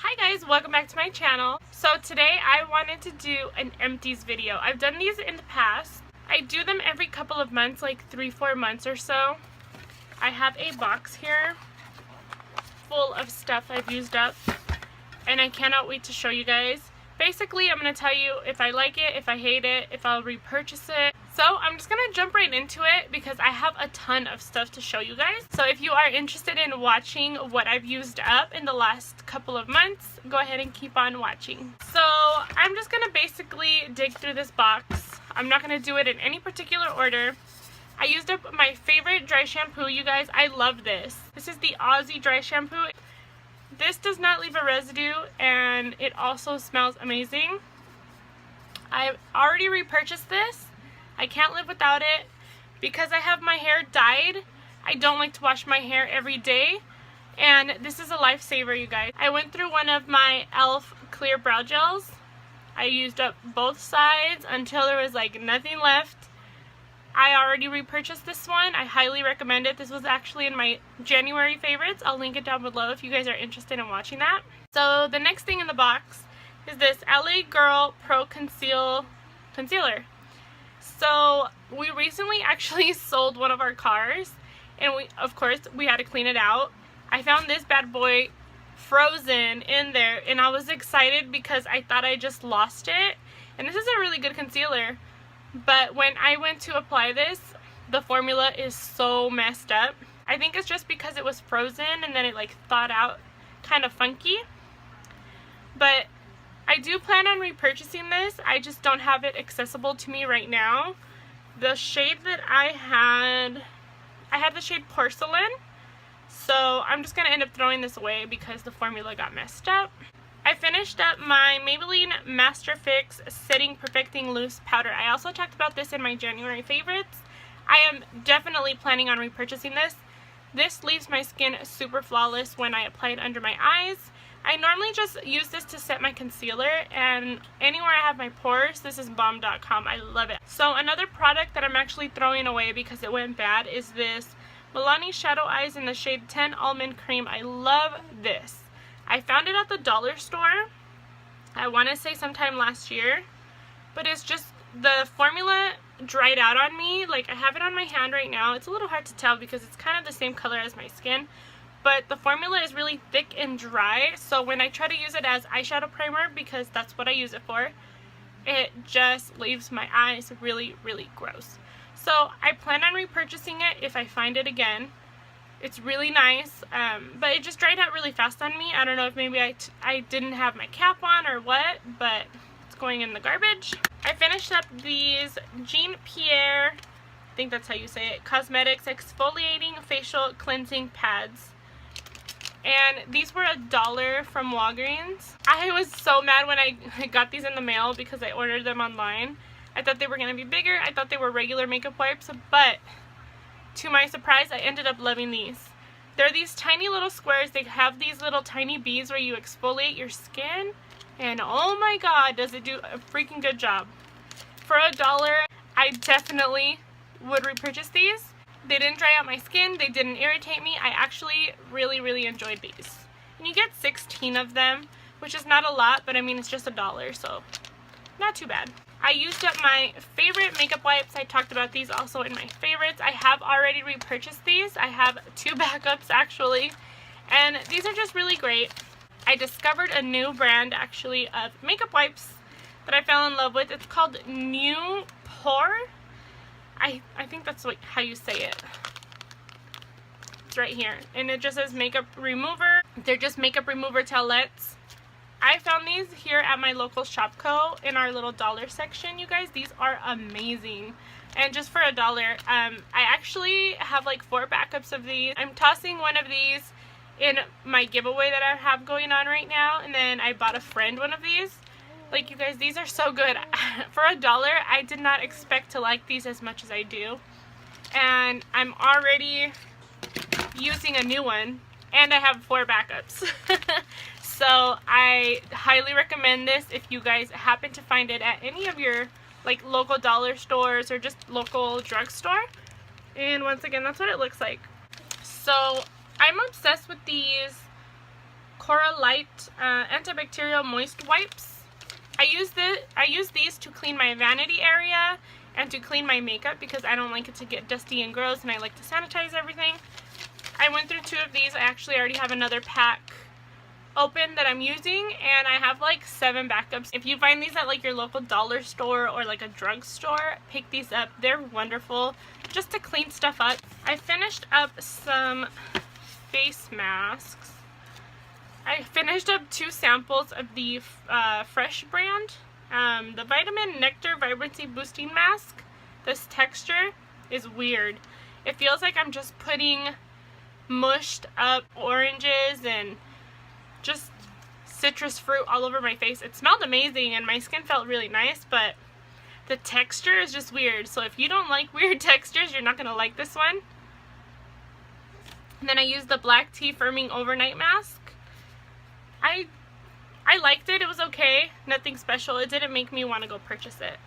Hi guys, welcome back to my channel. So today I wanted to do an empties video. I've done these in the past. I do them every couple of months, like 3-4 months or so. I have a box here full of stuff I've used up and I cannot wait to show you guys. Basically, I'm going to tell you if I like it, if I hate it, if I'll repurchase it. So I'm just going to jump right into it because I have a ton of stuff to show you guys. So if you are interested in watching what I've used up in the last couple of months, go ahead and keep on watching. So I'm just going to basically dig through this box. I'm not going to do it in any particular order. I used up my favorite dry shampoo, you guys. I love this. This is the Aussie dry shampoo. This does not leave a residue and it also smells amazing. I've already repurchased this. I can't live without it. Because I have my hair dyed, I don't like to wash my hair every day. And this is a lifesaver, you guys. I went through one of my e.l.f. clear brow gels. I used up both sides until there was like nothing left. I already repurchased this one. I highly recommend it. This was actually in my January favorites. I'll link it down below if you guys are interested in watching that. So the next thing in the box is this LA Girl Pro Concealer. So we recently actually sold one of our cars and of course we had to clean it out. I found this bad boy frozen in there and I was excited because I thought I just lost it. And this is a really good concealer. But when I went to apply this, the formula is so messed up. I think it's just because it was frozen and then it like thawed out kind of funky. But I do plan on repurchasing this. I just don't have it accessible to me right now. The shade that I had the shade Porcelain. So I'm just going to end up throwing this away because the formula got messed up. I finished up my Maybelline Master Fix Setting Perfecting Loose Powder. I also talked about this in my January favorites. I am definitely planning on repurchasing this. This leaves my skin super flawless when I apply it under my eyes. I normally just use this to set my concealer, and anywhere I have my pores, this is bomb.com. I love it. So another product that I'm actually throwing away because it went bad is this Milani Shadow Eyes in the shade 10 Almond Cream. I love this. I found it at the dollar store, I want to say sometime last year, but it's just, the formula dried out on me. Like, I have it on my hand right now. It's a little hard to tell because it's kind of the same color as my skin, but the formula is really thick and dry, so when I try to use it as eyeshadow primer, because that's what I use it for, it just leaves my eyes really, really gross. So I plan on repurchasing it if I find it again. It's really nice, but it just dried out really fast on me. I don't know if maybe I didn't have my cap on or what, but it's going in the garbage. I finished up these Jean Pierre, I think that's how you say it, Cosmetics Exfoliating Facial Cleansing Pads. And these were $1 from Walgreens. I was so mad when I got these in the mail because I ordered them online. I thought they were going to be bigger. I thought they were regular makeup wipes, but to my surprise, I ended up loving these. They're these tiny little squares. They have these little tiny beads where you exfoliate your skin. And oh my god, does it do a freaking good job. For $1, I definitely would repurchase these. They didn't dry out my skin. They didn't irritate me. I actually really, really enjoyed these. And you get 16 of them, which is not a lot, but I mean, it's just $1, so not too bad. I used up my favorite makeup wipes. I talked about these also in my favorites. I have already repurchased these. I have 2 backups actually, and these are just really great. I discovered a new brand actually of makeup wipes that I fell in love with. It's called New Pore. I think that's how you say it. It's right here, and it just says makeup remover. They're just makeup remover towelettes. I found these here at my local Shopko in our little dollar section, you guys. These are amazing. And just for $1, I actually have like 4 backups of these. I'm tossing one of these in my giveaway that I have going on right now. And then I bought a friend one of these. Like, you guys, these are so good. For $1, I did not expect to like these as much as I do. And I'm already using a new one. And I have 4 backups. So I highly recommend this if you guys happen to find it at any of your like local dollar stores or just local drugstore. And once again, that's what it looks like. So I'm obsessed with these Cora Light Antibacterial Moist Wipes. I use these to clean my vanity area and to clean my makeup because I don't like it to get dusty and gross, and I like to sanitize everything. I went through 2 of these. I actually already have another pack open that I'm using, and I have like 7 backups. If you find these at like your local dollar store or like a drugstore, pick these up. They're wonderful just to clean stuff up. I finished up some face masks. I finished up 2 samples of the Fresh brand, the Vitamin Nectar Vibrancy Boosting Mask. This texture is weird. It feels like I'm just putting mushed up oranges and just citrus fruit all over my face. It smelled amazing and my skin felt really nice, but the texture is just weird. So if you don't like weird textures, you're not going to like this one. And then I used the Black Tea Firming Overnight Mask. I liked it. It was okay. Nothing special. It didn't make me want to go purchase it.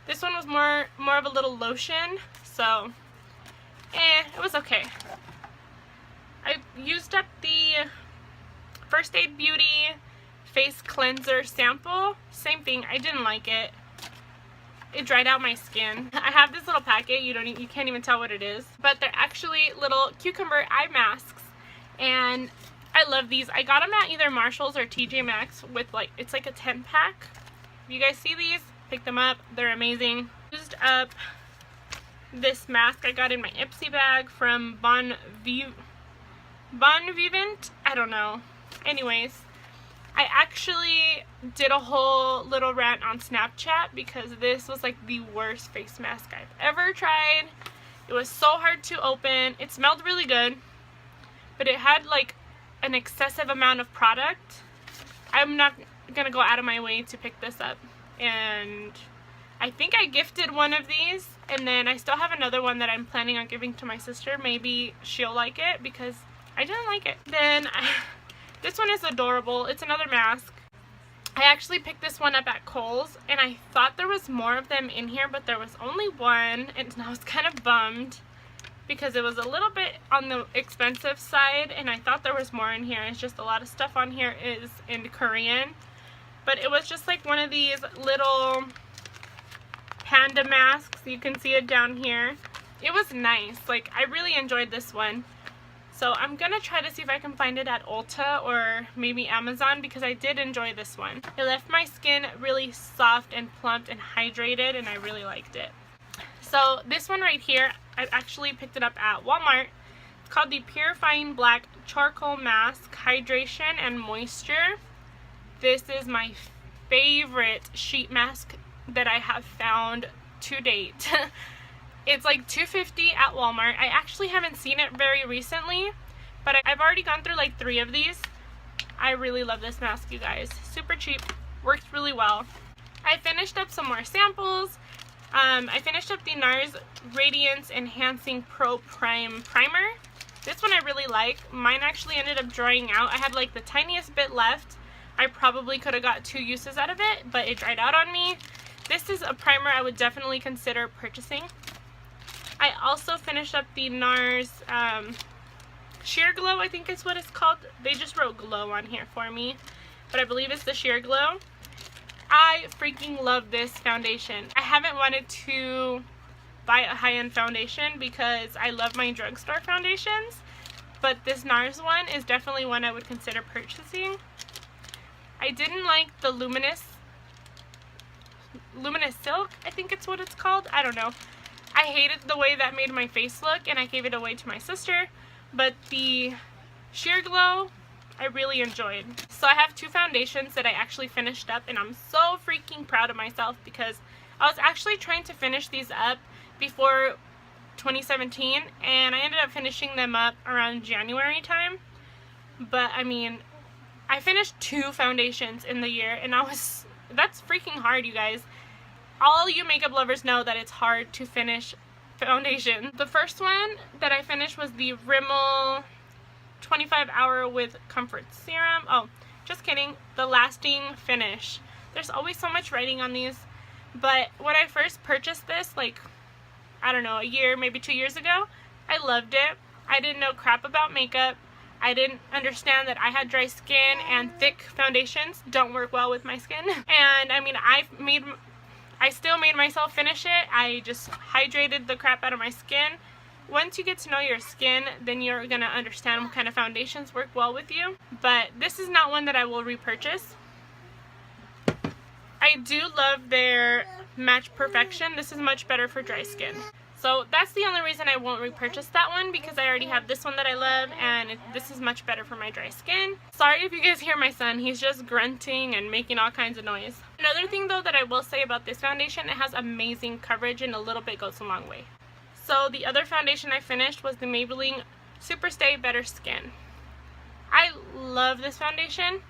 This one was more of a little lotion, so it was okay. I used up the First Aid Beauty Face Cleanser sample. Same thing. I didn't like it. It dried out my skin. I have this little packet. You can't even tell what it is, but they're actually little cucumber eye masks, and I love these. I got them at either Marshall's or TJ Maxx with it's like a 10-pack. If you guys see these, pick them up. They're amazing. Used up this mask I got in my Ipsy bag from Bon Vivant. I don't know. Anyways, I actually did a whole little rant on Snapchat because this was like the worst face mask I've ever tried. It was so hard to open. It smelled really good, but it had like an excessive amount of product. I'm not gonna go out of my way to pick this up, and I think I gifted one of these, and then I still have another one that I'm planning on giving to my sister. Maybe she'll like it because I didn't like it. Then this one is adorable. It's another mask. I actually picked this one up at Kohl's, and I thought there was more of them in here, but there was only one, and I was kind of bummed because it was a little bit on the expensive side, and I thought there was more in here. It's just a lot of stuff on here is in Korean, but it was just like one of these little panda masks. You can see it down here. It was nice. Like, I really enjoyed this one. So I'm gonna try to see if I can find it at Ulta or maybe Amazon because I did enjoy this one. It left my skin really soft and plump and hydrated, and I really liked it. So this one right here, I actually picked it up at Walmart. It's called the Purifying Black Charcoal Mask Hydration and Moisture. This is my favorite sheet mask that I have found to date. It's like $2.50 at Walmart. I actually haven't seen it very recently, but I've already gone through like 3 of these. I really love this mask, you guys. Super cheap, works really well. I finished up some more samples. I finished up the NARS Radiance Enhancing Pro Prime Primer. This one I really like. Mine actually ended up drying out. I had like the tiniest bit left. I probably could have got 2 uses out of it, but it dried out on me. This is a primer I would definitely consider purchasing. I also finished up the NARS Sheer Glow, I think is what it's called. They just wrote glow on here for me, but I believe it's the Sheer Glow. I freaking love this foundation. I haven't wanted to buy a high-end foundation because I love my drugstore foundations, but this NARS one is definitely one I would consider purchasing. I didn't like the Luminous Silk, I think it's what it's called. I don't know. I hated the way that made my face look, and I gave it away to my sister, but the Sheer Glow I really enjoyed. So I have 2 foundations that I actually finished up, and I'm so freaking proud of myself because I was actually trying to finish these up before 2017, and I ended up finishing them up around January time. But I mean, I finished 2 foundations in the year, and that's freaking hard, you guys. All you makeup lovers know that it's hard to finish foundation. The first one that I finished was the Rimmel 25 Hour with Comfort Serum. Oh, just kidding. The Lasting Finish. There's always so much writing on these, but when I first purchased this, like, I don't know, a year, maybe 2 years ago, I loved it. I didn't know crap about makeup. I didn't understand that I had dry skin and thick foundations don't work well with my skin. And I mean, I still made myself finish it. I just hydrated the crap out of my skin. Once you get to know your skin, then you're gonna understand what kind of foundations work well with you. But this is not one that I will repurchase. I do love their Match Perfection. This is much better for dry skin. So that's the only reason I won't repurchase that one, because I already have this one that I love, and this is much better for my dry skin. Sorry if you guys hear my son, he's just grunting and making all kinds of noise. Another thing though that I will say about this foundation, it has amazing coverage and a little bit goes a long way. So the other foundation I finished was the Maybelline Superstay Better Skin. I love this foundation.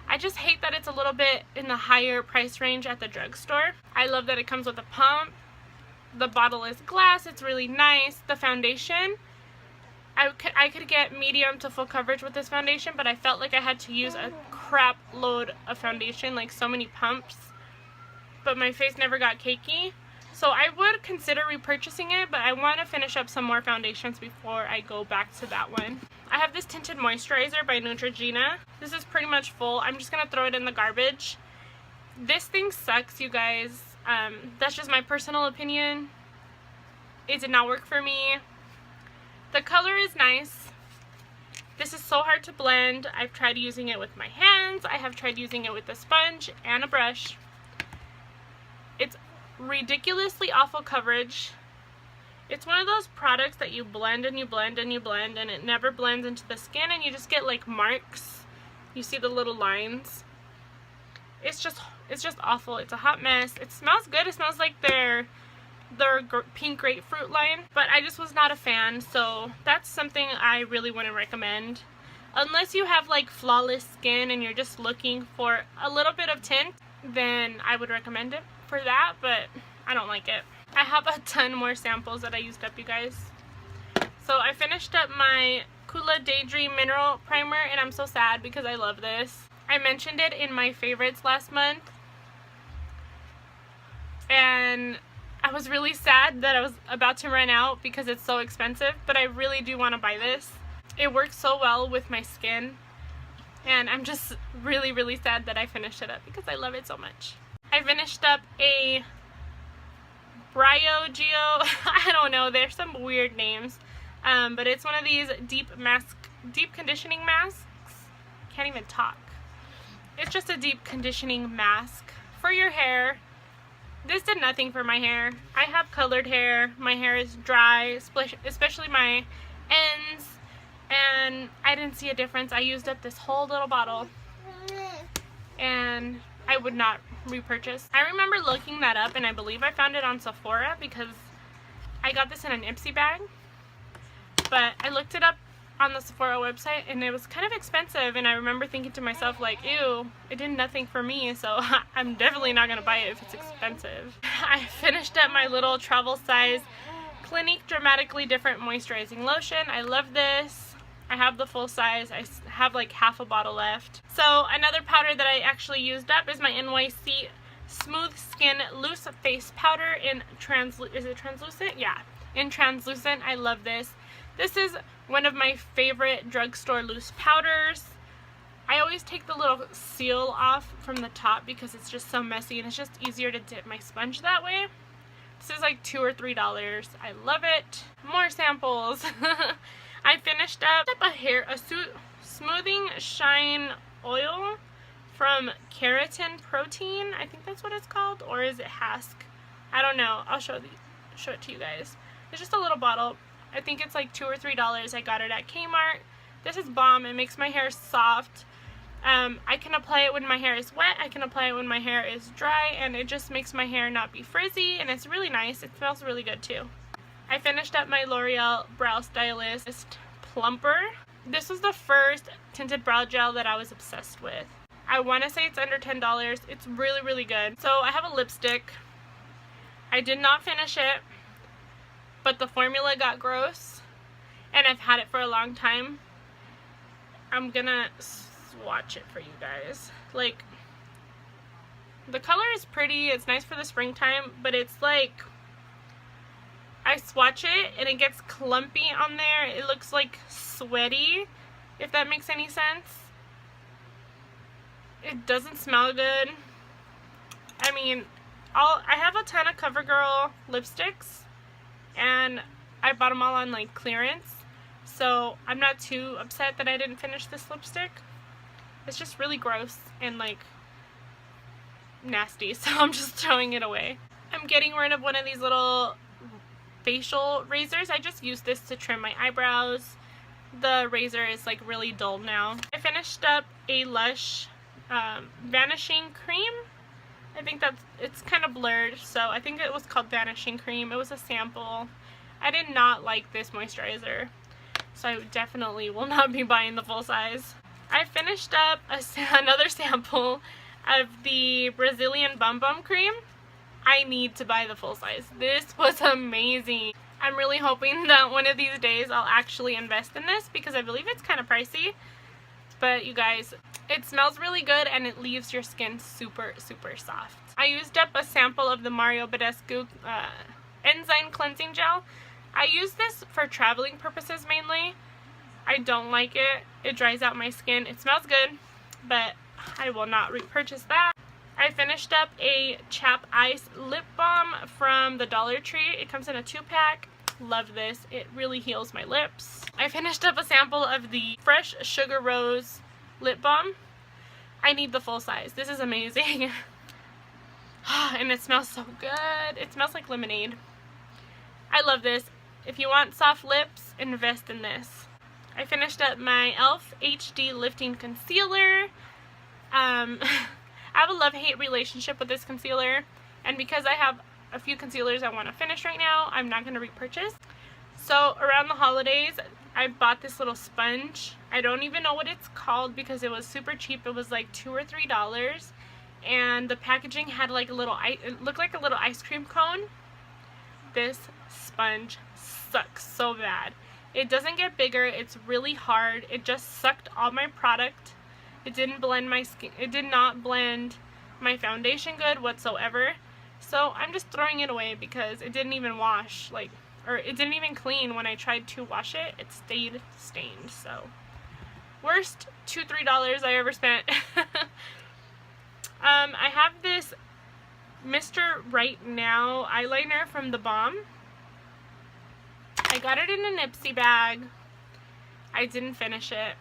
I just hate that it's a little bit in the higher price range at the drugstore. I love that it comes with a pump. The bottle is glass. It's really nice. The foundation, I could get medium to full coverage with this foundation, but I felt like I had to use a crap load of foundation, like so many pumps. But my face never got cakey. So I would consider repurchasing it, but I want to finish up some more foundations before I go back to that one. I have this tinted moisturizer by Neutrogena. This is pretty much full. I'm just going to throw it in the garbage. This thing sucks, you guys. That's just my personal opinion. It did not work for me. The color is nice. This is so hard to blend. I've tried using it with my hands. I have tried using it with a sponge and a brush. It's ridiculously awful coverage. It's one of those products that you blend and you blend and you blend and it never blends into the skin, and you just get like marks. You see the little lines. It's just awful. It's a hot mess. It smells good. It smells like their pink grapefruit line, but I just was not a fan, so that's something I really wouldn't recommend. Unless you have like flawless skin and you're just looking for a little bit of tint, then I would recommend it for that, but I don't like it. I have a ton more samples that I used up, you guys. So I finished up my Coola Daydream Mineral Primer, and I'm so sad because I love this. I mentioned it in my favorites last month, and I was really sad that I was about to run out because it's so expensive, but I really do want to buy this. It works so well with my skin, and I'm just really, really sad that I finished it up because I love it so much. I finished up a Brio Geo, I don't know, there's some weird names, but it's one of these deep conditioning masks. Can't even talk. It's just a deep conditioning mask for your hair. This did nothing for my hair. I have colored hair. My hair is dry, especially my ends, and I didn't see a difference. I used up this whole little bottle, and I would not repurchase. I remember looking that up, and I believe I found it on Sephora because I got this in an Ipsy bag, but I looked it up on the Sephora website and it was kind of expensive, and I remember thinking to myself like, ew, it did nothing for me, so I'm definitely not gonna buy it if it's expensive. I finished up my little travel size Clinique Dramatically Different Moisturizing Lotion. I love this. I have the full size. I have like half a bottle left. So another powder that I actually used up is my NYC Smooth Skin Loose Face Powder in is it translucent? Yeah, in translucent. I love this. This is one of my favorite drugstore loose powders. I always take the little seal off from the top because it's just so messy, and it's just easier to dip my sponge that way. This is like $2 or $3. I love it. More samples. I finished up a smoothing shine oil from Keratin Protein. I think that's what it's called, or is it Hask? I don't know. I'll show it to you guys. It's just a little bottle. I think it's like $2 or $3. I got it at Kmart. This is bomb. It makes my hair soft. I can apply it when my hair is wet. I can apply it when my hair is dry, and it just makes my hair not be frizzy, and it's really nice. It smells really good too. I finished up my L'Oreal Brow Stylist Plumper. This was the first tinted brow gel that I was obsessed with. I want to say it's under $10. It's really, really good. So I have a lipstick. I did not finish it, but the formula got gross, and I've had it for a long time. I'm gonna swatch it for you guys. Like, the color is pretty, it's nice for the springtime, but it's like, I swatch it and it gets clumpy on there. It looks like sweaty, if that makes any sense. It doesn't smell good. I mean, I have a ton of CoverGirl lipsticks, and I bought them all on like clearance, so I'm not too upset that I didn't finish this lipstick. It's just really gross and like nasty, so I'm just throwing it away. I'm getting rid of one of these little facial razors. I just use this to trim my eyebrows. The razor is like really dull now. I finished up a Lush Vanishing Cream. I think it's kind of blurred, so I think it was called Vanishing Cream. It was a sample. I did not like this moisturizer, so I definitely will not be buying the full size. I finished up another sample of the Brazilian Bum Bum Cream. I need to buy the full size. This was amazing. I'm really hoping that one of these days I'll actually invest in this because I believe it's kind of pricey. But you guys, it smells really good and it leaves your skin super, super soft. I used up a sample of the Mario Badescu Enzyme Cleansing Gel. I use this for traveling purposes mainly. I don't like it. It dries out my skin. It smells good, but I will not repurchase that. I finished up a Chap Ice Lip Balm from the Dollar Tree. It comes in a 2-pack. Love this. It really heals my lips. I finished up a sample of the Fresh Sugar Rose Lip Balm. I need the full size. This is amazing. And it smells so good. It smells like lemonade. I love this. If you want soft lips, invest in this. I finished up my e.l.f. HD Lifting Concealer. I have a love-hate relationship with this concealer, and because I have a few concealers I want to finish right now, I'm not going to repurchase. So around the holidays, I bought this little sponge. I don't even know what it's called because it was super cheap. It was like $2 or $3, and the packaging had like a little, it looked like a little ice cream cone. This sponge sucks so bad. It doesn't get bigger. It's really hard. It just sucked all my product. It didn't blend my skin. It did not blend my foundation good whatsoever. So I'm just throwing it away because it didn't even wash, or it didn't even clean. When I tried to wash it, it stayed stained. So worst $2-3 I ever spent. I have this Mr. Right Now eyeliner from The Balm. I got it in a Nipsey bag. I didn't finish it.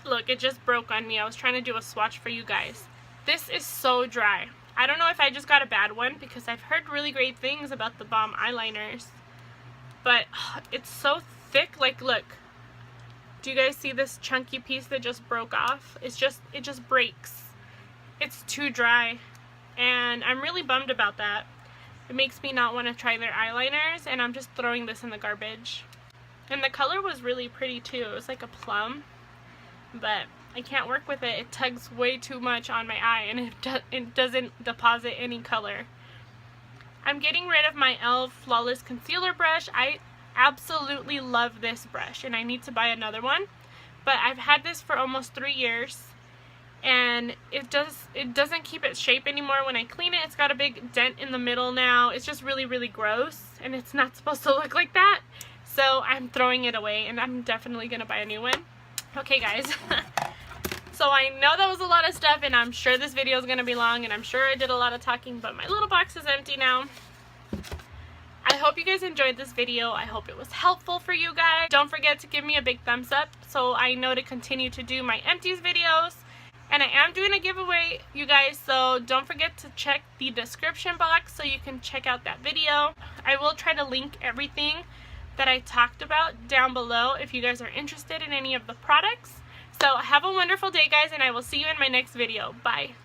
Look, it just broke on me. I was trying to do a swatch for you guys. This is so dry. I don't know if I just got a bad one because I've heard really great things about the Balm eyeliners. But it's so thick. Like, look. Do you guys see this chunky piece that just broke off? It just breaks. It's too dry. And I'm really bummed about that. It makes me not want to try their eyeliners, and I'm just throwing this in the garbage. And the color was really pretty too. It was like a plum. But I can't work with it. It tugs way too much on my eye, and it doesn't deposit any color. I'm getting rid of my e.l.f. Flawless Concealer brush. I absolutely love this brush, and I need to buy another one. But I've had this for almost 3 years, and it doesn't keep its shape anymore when I clean it. It's got a big dent in the middle now. It's just really, really gross, and it's not supposed to look like that. So I'm throwing it away, and I'm definitely going to buy a new one. Okay guys, so I know that was a lot of stuff, and I'm sure this video is going to be long, and I'm sure I did a lot of talking, but my little box is empty now. I hope you guys enjoyed this video. I hope it was helpful for you guys. Don't forget to give me a big thumbs up so I know to continue to do my empties videos. And I am doing a giveaway, you guys, so don't forget to check the description box so you can check out that video. I will try to link everything that I talked about down below if you guys are interested in any of the products. So have a wonderful day, guys, and I will see you in my next video. Bye.